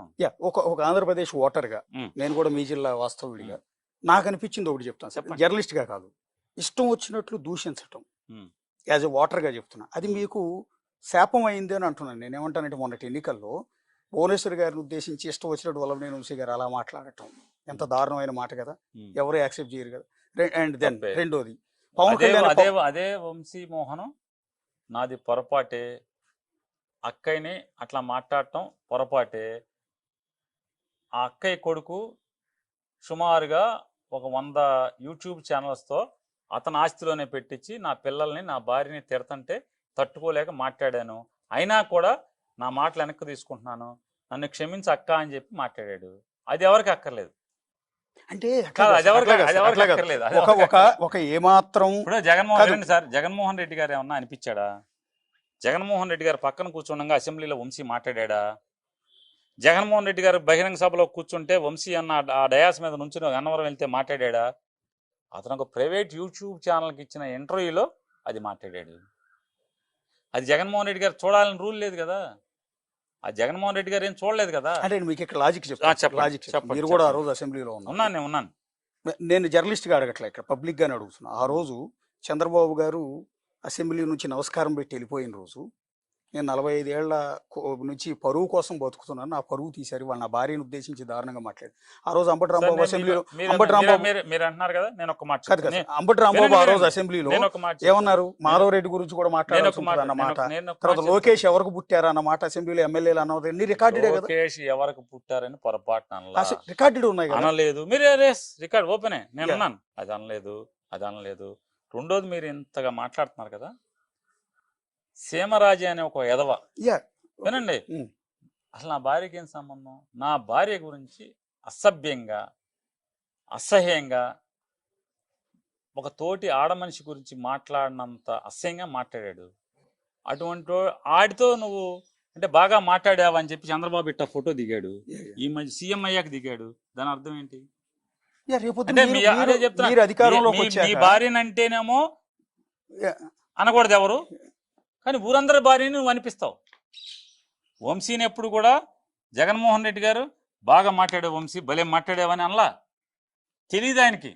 అంటున్నాను. ఒక ఆంధ్రప్రదేశ్ ఓటర్గా నేను కూడా మీ జిల్లా వాస్తవుడిగా నాకు అనిపించింది ఒకటి చెప్తాను సార్. జర్నలిస్ట్గా కాదు, ఇష్టం వచ్చినట్లు దూషించటం యాజ్ ఎ ఓటర్గా చెప్తున్నా. అది మీకు శాపం అయింది అని అంటున్నాను. నేను ఏమంటానంటే మొన్నటి ఎన్నికల్లో భువనేశ్వర్ గారిని ఉద్దేశించి ఇష్టం వచ్చినట్టు వల్లభనేని వంశీ గారు అలా మాట్లాడటం ఎంత దారుణమైన మాట కదా, ఎవరు యాక్సెప్ట్ చేయరు కదా. అండ్ దెన్ రెండోది పవన్ కళ్యాణ్ అదే వంశీ మోహనం నాది పొరపాటే, అక్కయ్యని అట్లా మాట్లాడటం పొరపాటే. ఆ అక్కయ్య కొడుకు సుమారుగా ఒక 100 యూట్యూబ్ ఛానల్స్తో అతని ఆస్తిలోనే పెట్టించి నా పిల్లల్ని నా భార్యని తిడతంటే తట్టుకోలేక మాట్లాడాను. అయినా కూడా నా మాటలు వెనక్కి తీసుకుంటున్నాను, నన్ను క్షమించి అక్క అని చెప్పి మాట్లాడాడు. అది ఎవరికి అక్కర్లేదు. అంటే ఏమాత్రం ఇప్పుడు జగన్మోహన్ రెడ్డి గారు ఏమన్నా అనిపించాడా? జగన్మోహన్ రెడ్డి గారు పక్కన కూర్చుండగా అసెంబ్లీలో వంశీ మాట్లాడా? జగన్మోహన్ రెడ్డి గారు బహిరంగ సభలో కూర్చుంటే వంశీ అన్న ఆ డయాస్ మీద నుంచి అన్నవరం వెళ్తే మాట్లాడా? అతను ఒక ప్రైవేట్ యూట్యూబ్ ఛానల్కి ఇచ్చిన ఇంటర్వ్యూలో అది మాట్లాడాడు. అది జగన్మోహన్ రెడ్డి గారు చూడాలని రూల్ లేదు కదా, ఆ జగన్మోహన్ రెడ్డి గారు ఏం చూడలేదు కదా. అంటే మీకు ఇక్కడ లాజిక్ చెప్తాను. మీరు కూడా ఆ రోజు అసెంబ్లీలో ఉన్నాను. నేను జర్నలిస్ట్గా అడగట్లే, ఇక్కడ పబ్లిక్గానే అడుగుతున్నా. ఆ రోజు చంద్రబాబు గారు అసెంబ్లీ నుంచి నమస్కారం పెట్టి వెళ్ళిపోయిన రోజు నేను 45 ఏళ్ల నుంచి పరువు కోసం బతుకుతున్నాను, నా పరువు తీశారు వాళ్ళు, నా భార్యను ఉద్దేశించి దారుణంగా మాట్లాడారు. ఆ రోజు అంబటి రాంబాబు అసెంబ్లీలో అంబటి రాంబాబు ఆ రోజు అసెంబ్లీలో ఏమన్నారు, మాధవ్ రెడ్డి గురించి కూడా మాట్లాడారు అన్నమాట. తర్వాత లోకేష్ ఎవరికి పుట్టారు అన్నమాట అసెంబ్లీలో ఎమ్మెల్యేలు అన్నది అన్ని రికార్డెడే కదా. లోకేష్ ఎవరికి పుట్టారని పొరపాటున రికార్డెడ్ ఉన్నాయి కదా. అనలేదు మీరు, రికార్డ్ ఓపెనే, నేను అన్నాను అది అనలేదు. రెండోది మీరు ఇంతగా మాట్లాడుతున్నారు కదా, సీమరాజు అనే ఒక ఎదవ వినండి, అసలు నా భార్యకి ఏం సంబంధం? నా భార్య గురించి అసభ్యంగా అసహ్యంగా ఒక తోటి ఆడమనిషి గురించి మాట్లాడినంత అసహ్యంగా మాట్లాడాడు. అటువంటి ఆడితో నువ్వు అంటే బాగా మాట్లాడావా అని చెప్పి చంద్రబాబు ఇట్ట ఫోటో దిగాడు, ఈ మధ్య సీఎం అయ్యాక దిగాడు. దాని అర్థం ఏంటి? మీ భార్యనంటేనేమో అనకూడదు ఎవరు, కానీ ఊరందరి భార్యని నువ్వు అనిపిస్తావు. వంశీని ఎప్పుడు కూడా జగన్మోహన్ రెడ్డి గారు బాగా మాట్లాడే వంశీ భలే మాట్లాడేవని అనలా, తెలియదు ఆయనకి.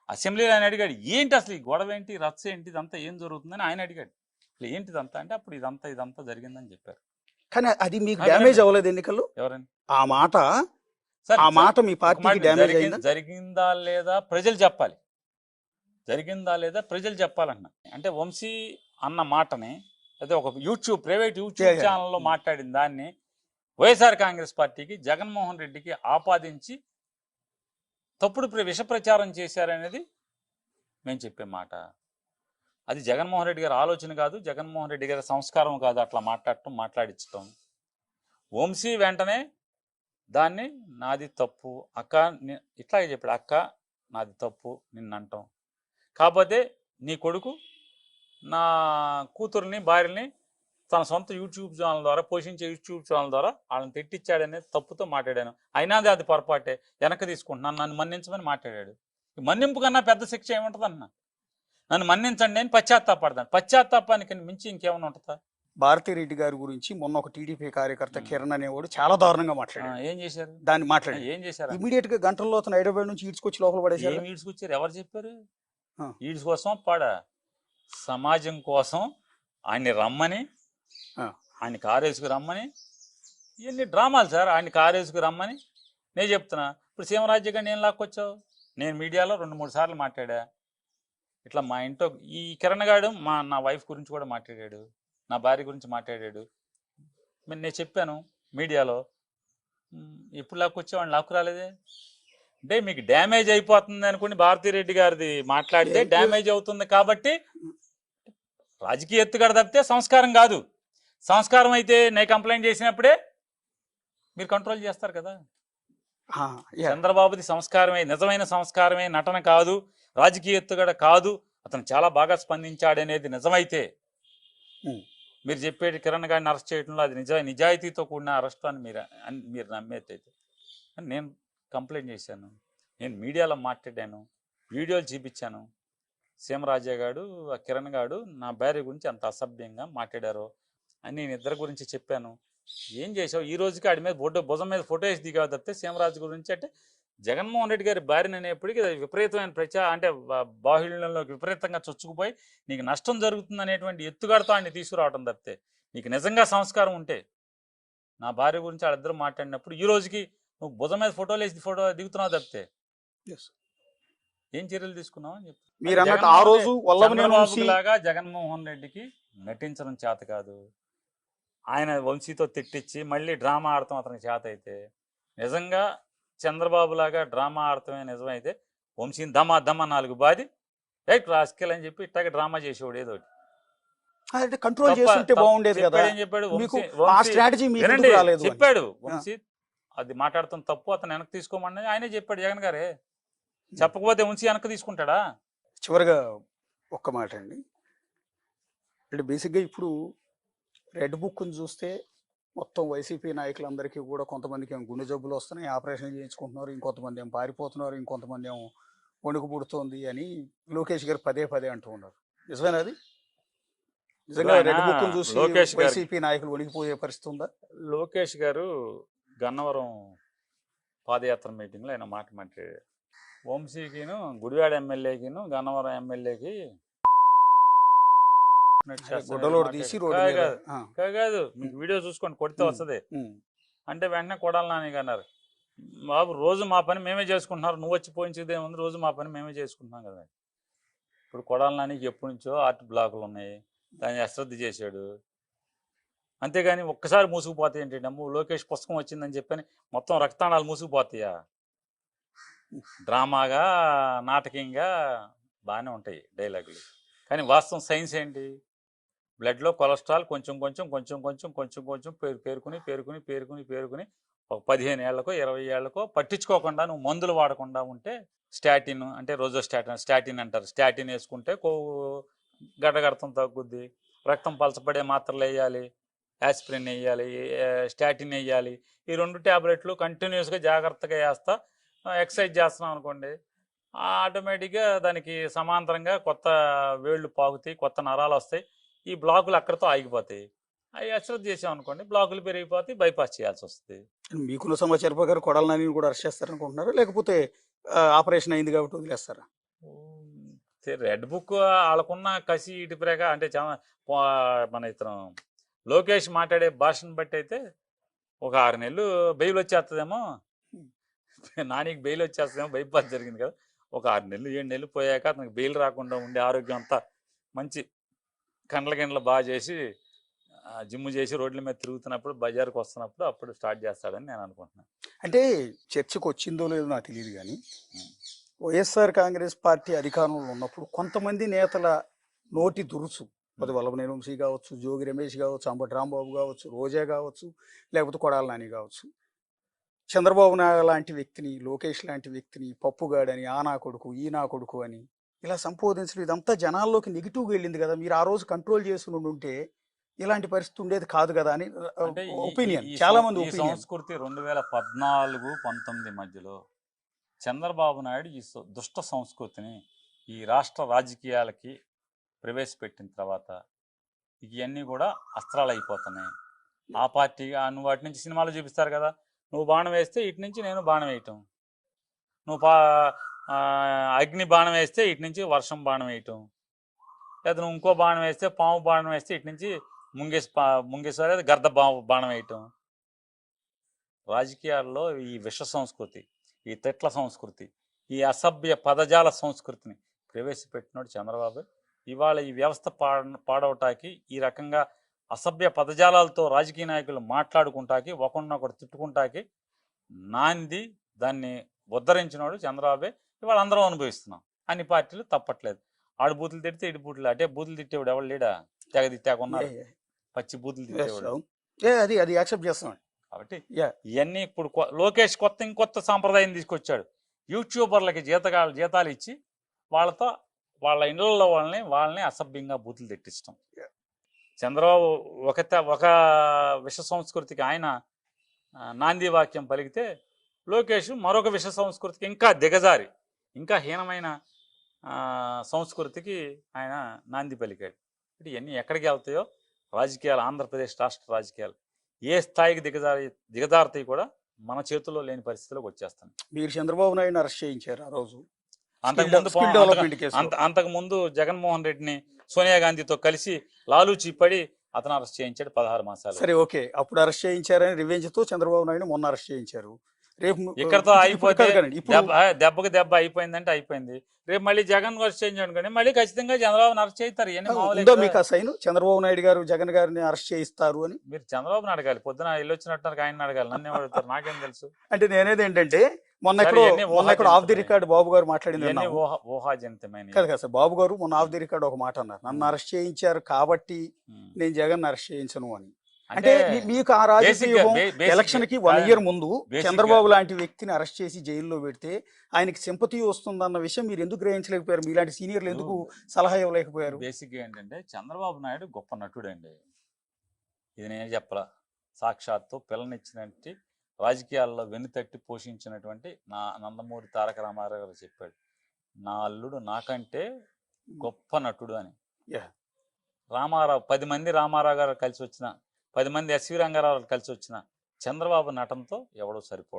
అసెంబ్లీలో ఆయన అడిగాడు, ఏంటి అసలు ఈ గొడవ ఏంటి, రచ్చ ఏంటి, ఇదంతా ఏం జరుగుతుందని ఆయన అడిగాడు. అసలు ఏంటిదంతా అంటే అప్పుడు ఇదంతా జరిగిందని చెప్పారు. కానీ అది మీకు డ్యామేజ్ అవ్వలేదు ఎన్నికల్లో? ఎవరండి ఆ మాట మీ పార్టీకి డ్యామేజ్ అయిందా? జరిగిందా లేదా ప్రజలు చెప్పాలి, జరిగిందా లేదా ప్రజలు చెప్పాలన్నా. అంటే వంశీ అన్న మాటని అదే ఒక ప్రైవేట్ యూట్యూబ్ ఛానల్లో మాట్లాడిన దాన్ని వైఎస్ఆర్ కాంగ్రెస్ పార్టీకి జగన్మోహన్ రెడ్డికి ఆపాదించి తప్పుడు విష ప్రచారం చేశారనేది మేము చెప్పే మాట. అది జగన్మోహన్ రెడ్డి గారి ఆలోచన కాదు, జగన్మోహన్ రెడ్డి గారి సంస్కారం కాదు అట్లా మాట్లాడించడం. వంశీ వెంటనే దాన్ని నాది తప్పు అక్క ఇట్లాగే చెప్పాడు, అక్క నాది తప్పు నిన్నంటాం, కాకపోతే నీ కొడుకు నా కూతుర్ని భార్యని తన సొంత యూట్యూబ్ ఛానల్ ద్వారా పోషించే యూట్యూబ్ ఛానల్ ద్వారా వాళ్ళని తిట్టించాడనేది తప్పుతో మాట్లాడాను, అయినా అది పొరపాటే, వెనక్కి తీసుకుంటున్నాను, నన్ను మన్నించమని మాట్లాడాడు. మన్నింపు కన్నా పెద్ద శిక్ష ఏముంటుంది అన్న? నన్ను మన్నించండి అని పశ్చాత్తాపడతాను. పశ్చాత్తాపానికి మించి ఇంకేమైనా ఉంటుందా? భారతిరెడ్డి గారి గురించి మొన్న ఒక టీడీపీ కార్యకర్త కిరణ్ అనేవాడు చాలా దారుణంగా మాట్లాడారు. ఏం చేశారు? దాన్ని మాట్లాడి ఏం చేశారు? ఇమీడియట్ గా గంటల్లో అతను హైదరాబాద్ నుంచి ఈడ్చుకొచ్చి లోపల పడేసారు. ఏం ఈడ్చుకొచ్చారు? ఎవరు చెప్పారు? ఈడ్చుకోసం పాడా సమాజం కోసం ఆయన్ని రమ్మని, ఆయన కారేసుకు రమ్మని, ఇవన్నీ డ్రామాలు సార్. ఆయన కారేసుకు రమ్మని నేను చెప్తున్నా. ఇప్పుడు సీమరాజ్య గారిని ఏం లాక్కొచ్చావు? నేను మీడియాలో 2-3 సార్లు మాట్లాడా ఇట్లా. మా ఇంట్లో ఈ కిరణ్ గారు నా వైఫ్ గురించి కూడా మాట్లాడాడు, నా భార్య గురించి మాట్లాడాడు. నేను చెప్పాను మీడియాలో, ఎప్పుడు లాక్కొచ్చావు? వాడిని లాక్కు రాలేదే. అంటే మీకు డ్యామేజ్ అయిపోతుంది అనుకుని భారతిరెడ్డి గారిది మాట్లాడితే డ్యామేజ్ అవుతుంది కాబట్టి రాజకీయ ఎత్తుగడ తప్పితే సంస్కారం కాదు. సంస్కారం అయితే నేను కంప్లైంట్ చేసినప్పుడే మీరు కంట్రోల్ చేస్తారు కదా. చంద్రబాబుది సంస్కారమే, నిజమైన సంస్కారమే, నటన కాదు, రాజకీయ ఎత్తుగడ కాదు, అతను చాలా బాగా స్పందించాడనేది నిజమైతే, మీరు చెప్పేది కిరణ్ గారిని అరెస్ట్ చేయడంలో అది నిజాయితీతో కూడిన అరెస్ట్ అని మీరు నమ్మేదైతే, నేను కంప్లైంట్ చేశాను, నేను మీడియాలో మాట్లాడాను, వీడియోలు చూపించాను. సీమరాజయ్య గారు ఆ కిరణ్ గారు నా భార్య గురించి అంత అసభ్యంగా మాట్లాడారు అని నేను ఇద్దరి గురించి చెప్పాను. ఏం చేసావు ఈ రోజుకి ఆడి మీద ఫోటో భుజం మీద ఫోటో వేసి దిగావు తప్పితే సీమరాజు గురించి అంటే జగన్మోహన్ రెడ్డి గారి భార్యను అనేప్పటికీ అది విపరీతమైన అంటే బాహుళ్యంలోకి విపరీతంగా చొచ్చుకుపోయి నీకు నష్టం జరుగుతుంది అనేటువంటి ఎత్తుగడతో ఆయన తీసుకురావడం తప్పితే నీకు నిజంగా సంస్కారం ఉంటే నా భార్య గురించి వాళ్ళిద్దరూ మాట్లాడినప్పుడు ఈ రోజుకి నువ్వు భుజం మీద ఫోటోలు వేసి ఫోటో దిగుతున్నావు తప్పితే ఏం చర్యలు తీసుకున్నావు అని చెప్పి మీరు అన్నట్టు ఆ రోజు లాగా జగన్మోహన్ రెడ్డికి నటించడం చేత కాదు, ఆయన వంశీతో తిట్టించి మళ్ళీ డ్రామా ఆడటం అతనికి చేత అయితే, నిజంగా చంద్రబాబు లాగా డ్రామా ఆడటమే నిజమైతే వంశీని దమా దమా 4 బాది రైట్ రాసుకెళ్ళి అని చెప్పి ఇట్లాగే డ్రామా చేసేవాడు ఏదో కంట్రోల్ చేస్తుంటే బాగుండేది కదా. ఏం చెప్పాడు చెప్పాడు వంశీ అది మాట్లాడతాం తప్పు, అతను వెనక్కి తీసుకోమని ఆయనే చెప్పాడు జగన్ గారే. చెప్పకపోతే వంశీ వెనక్కి తీసుకుంటాడా? చివరిగా ఒక్క మాట అండి, అంటే బేసిక్గా ఇప్పుడు రెడ్ బుక్ని చూస్తే మొత్తం వైసీపీ నాయకులందరికీ కూడా కొంతమందికి ఏమో గుండె జబ్బులు వస్తున్నాయి, ఆపరేషన్ చేయించుకుంటున్నారు, ఇంకొంతమంది ఏమో పారిపోతున్నారు, ఇంకొంతమంది ఏమో వణుకు పుడుతోంది అని లోకేష్ గారు పదే పదే అంటూ ఉన్నారు. నిజమేనా అది? నిజంగా రెడ్ బుక్ని చూసి వైసీపీ నాయకులు వణికిపోయే పరిస్థితి ఉందా? లోకేష్ గారు గన్నవరం పాదయాత్ర మీటింగ్లో ఆయన మాట మాట్లాడారు, వంశీకిను గుడివాడ ఎమ్మెల్యేకిను గన్నవరం ఎమ్మెల్యేకి కాదు, మీకు వీడియో చూసుకోండి కొడితే వస్తుంది అంటే వెంటనే కొడాలి నాని అన్నారు. బాబు రోజు మా పని మేమే చేసుకుంటున్నారు, నువ్వు వచ్చి పోయించేదేముంది, రోజు మా పని మేమే చేసుకుంటున్నాం కదా. ఇప్పుడు కొడాలి నానికి ఎప్పటి నుంచో ఆర్ట్ బ్లాకులు ఉన్నాయి, దాన్ని అశ్రద్ధ చేశాడు. అంతేగాని ఒక్కసారి మూసుకుపోతాయి ఏంటి, అమ్ము లోకేష్ పుస్తకం వచ్చిందని చెప్పని మొత్తం రక్తాణాలు మూసుకుపోతాయా? డ్రామాగా నాటకంగా బాగానే ఉంటాయి డైలాగులు, కానీ వాస్తవం సైన్స్ ఏంటి? బ్లడ్లో కొలెస్ట్రాల్ కొంచెం కొంచెం కొంచెం కొంచెం కొంచెం కొంచెం పేరుకుని పేరుకుని పేరుకుని పేరుకుని ఒక 15 ఏళ్లకో 20 ఏళ్లకో పట్టించుకోకుండా నువ్వు మందులు వాడకుండా ఉంటే స్టాటిన్ అంటే స్టాటిన్ అంటారు, స్టాటిన్ వేసుకుంటే కొవ్వు గడ్డగడతం తగ్గుద్ది, రక్తం పలచబడే మాత్రలు వేయాలి, యాస్పిరిన్ వేయాలి, స్టాటిన్ వేయాలి, ఈ 2 ట్యాబ్లెట్లు కంటిన్యూస్గా జాగ్రత్తగా వేస్తా ఎక్సర్సైజ్ చేస్తున్నాం అనుకోండి, ఆటోమేటిక్గా దానికి సమాంతరంగా కొత్త వేళ్ళు పాకుతాయి, కొత్త నరాలు వస్తాయి, ఈ బ్లాకులు అక్కడితో ఆగిపోతాయి. అవి అశ్రద్ధ చేసాం అనుకోండి బ్లాకులు పెరిగిపోతే బైపాస్ చేయాల్సి వస్తుంది. మీకున్న సమాచారం ప్రకారం కొడాలి నాని కూడా అరెస్ట్ చేస్తారనుకుంటున్నారా, లేకపోతే ఆపరేషన్ అయింది కాబట్టి వదిలేస్తారా? రెడ్ బుక్ వాళ్ళకున్న కసి ఇటు ప్రకారం అంటే మన ఇతను లోకేష్ మాట్లాడే భాషను బట్టి అయితే ఒక 6 నెలలు బెయిల్ వచ్చేస్తుందేమో, నానికి బెయిల్ వచ్చేస్తుందేమో, బైపాస్ జరిగింది కదా, ఒక 6 నెలలు 7 నెలలు పోయాక అతనికి బెయిల్ రాకుండా ఉండే ఆరోగ్యం అంతా మంచి కండ్ల బాగా చేసి జిమ్ చేసి రోడ్ల మీద తిరుగుతున్నప్పుడు బజార్కి వస్తున్నప్పుడు అప్పుడు స్టార్ట్ చేస్తాడని నేను అనుకుంటున్నాను. అంటే చర్చకు వచ్చిందో లేదో నాకు తెలియదు, కానీ వైఎస్ఆర్ కాంగ్రెస్ పార్టీ అధికారంలో ఉన్నప్పుడు కొంతమంది నేతల నోటి దురుసు, అది వల్లభనేని వంశీ కావచ్చు, జోగి రమేష్ కావచ్చు, అంబటి రాంబాబు కావచ్చు, రోజా కావచ్చు, లేకపోతే కొడాలి నాని కావచ్చు, చంద్రబాబు నాయుడు లాంటి వ్యక్తిని, లోకేష్ లాంటి వ్యక్తిని పప్పుగాడని, ఆ నా కొడుకు ఈ నా కొడుకు అని ఇలా సంబోధించడం, ఇదంతా జనాల్లోకి నెగిటివ్గా వెళ్ళింది కదా. మీరు ఆ రోజు కంట్రోల్ చేసుకుని ఉంటే ఇలాంటి పరిస్థితి ఉండేది కాదు కదా అని ఒపీనియన్, చాలా మంది సంస్కృతి 2014-19 మధ్యలో చంద్రబాబు నాయుడు ఈ దుష్ట సంస్కృతిని ఈ రాష్ట్ర రాజకీయాలకి ప్రవేశపెట్టిన తర్వాత ఇవన్నీ కూడా అస్త్రాలు అయిపోతున్నాయి. ఆ పార్టీగా నువ్వు వాటి నుంచి సినిమాలు చూపిస్తారు కదా, నువ్వు బాణం వేస్తే ఇటు నుంచి నేను బాణం వేయటం, నువ్వు అగ్ని బాణం వేస్తే ఇటు నుంచి వర్షం బాణం వేయటం, లేదా నువ్వు ఇంకో బాణం వేస్తే పాము బాణం వేస్తే ఇటు నుంచి ముంగేశ్వర గర్ద బాణం వేయటం. రాజకీయాల్లో ఈ విష సంస్కృతి, ఈ తిట్ల సంస్కృతి, ఈ అసభ్య పదజాల సంస్కృతిని ప్రవేశపెట్టినోడు చంద్రబాబు. ఇవాళ ఈ వ్యవస్థ పాడవటానికి, ఈ రకంగా అసభ్య పదజాలాలతో రాజకీయ నాయకులు మాట్లాడుకుంటాకి, ఒకరినొకరు తిట్టుకుంటాకి నాంది దాన్ని ఉద్ధరించినోడు చంద్రబాబే. ఇవాళ అందరం అనుభవిస్తున్నాం, అన్ని పార్టీలు తప్పట్లేదు. ఆడు బూతులు తిడితే ఇటు బూతులు, అంటే బూతులు తిట్టేవాడు ఎవరు లేడా, తెగ తిట్టాకున్నారు, పచ్చి బూతులు తిట్టేవాడు, అది యాక్సెప్ట్ చేస్తున్నాం. కాబట్టి ఇవన్నీ ఇప్పుడు లోకేష్ ఇంకొత్త సాంప్రదాయం తీసుకొచ్చాడు. యూట్యూబర్లకి జీతాలు ఇచ్చి వాళ్ళతో వాళ్ళ ఇళ్లలో వాళ్ళని అసభ్యంగా బూతులు తిట్టిస్తాం. చంద్రబాబు ఒక విష సంస్కృతికి ఆయన నాంది వాక్యం పలికితే లోకేష్ మరొక విష సంస్కృతికి, ఇంకా దిగజారి ఇంకా హీనమైన సంస్కృతికి ఆయన నాంది పలికాడు. ఇవన్నీ ఎక్కడికి వెళ్తాయో రాజకీయాలు, ఆంధ్రప్రదేశ్ రాష్ట్ర రాజకీయాలు ఏ స్థాయికి దిగజారుతాయి కూడా మన చేతుల్లో లేని పరిస్థితిలోకి వచ్చేస్తాను. మీరు చంద్రబాబు నాయుడు అరెస్ట్ చేయించారు ఆ రోజు అంతకుముందు స్కిల్ డెవలప్మెంట్ కేసు. అంతకుముందు జగన్మోహన్ రెడ్డిని సోనియా గాంధీతో కలిసి లాలూచి పడి అతను అరెస్ట్ చేయించాడు 16 మాసాలు. సరే ఓకే, అప్పుడు అరెస్ట్ చేయించారని రివెంజ్ తో చంద్రబాబు నాయుడు మొన్న అరెస్ట్ చేయించారు. రేపు ఇక్కడతో అయిపోతే ఇప్పుడు దెబ్బకి దెబ్బ అయిపోయిందంటే అయిపోయింది. రేపు మళ్ళీ జగన్ అరెస్ట్ చేయించాడు కానీ మళ్ళీ ఖచ్చితంగా చంద్రబాబు అరెస్ట్ చేస్తారు. ఉందో మీకు ఆ సైన్ చంద్రబాబు నాయుడు గారు జగన్ గారిని అరెస్ట్ చేయిస్తారు అని? మీరు చంద్రబాబుని అడగాలి, పొద్దున వెళ్ళొచ్చినట్టు ఆయన అడగాలి, నన్ను అడుగుతారు, నాకేం తెలుసు. అంటే నేనేది ఏంటంటే మొన్న ఎక్కడో ఆఫ్ ది రికార్డ్ బాబు గారు మాట్లాడింది ఊహాజనితమైన కదా కదా సార్. బాబు గారు మొన్న ఆఫ్ ది రికార్డ్ ఒక మాట అన్నారు, నన్ను అరెస్ట్ చేయించారు కాబట్టి నేను జగన్ అరెస్ట్ చేయించను అని. అంటే మీకు ఆ రాజకీయ ఎలక్షన్ కి 1 year ముందు చంద్రబాబు లాంటి వ్యక్తిని అరెస్ట్ చేసి జైల్లో పెడితే ఆయనకి సింపతి వస్తుందన్న విషయం మీరు ఎందుకు గ్రహించలేకపోయారు? మీలాంటి సీనియర్లు ఎందుకు సలహా ఇవ్వలేకపోయారు? బేసిక్ గా ఏంటంటే చంద్రబాబు నాయుడు గొప్ప నటుడు అండి. ఇది నేను చెప్పలా, సాక్షాత్తు పిల్లనిచ్చినట్టు రాజకీయాల్లో వెన్నుతట్టి పోషించినటువంటి నా నందమూరి తారక రామారావు గారు చెప్పాడు, నా అల్లుడు నాకంటే గొప్ప నటుడు అని. రామారావు 10 మంది రామారావు గారు కలిసి వచ్చిన, 10 మంది ఎస్వి రంగారావు కలిసి వచ్చిన చంద్రబాబు నటనతో ఎవడో సరిపోడు.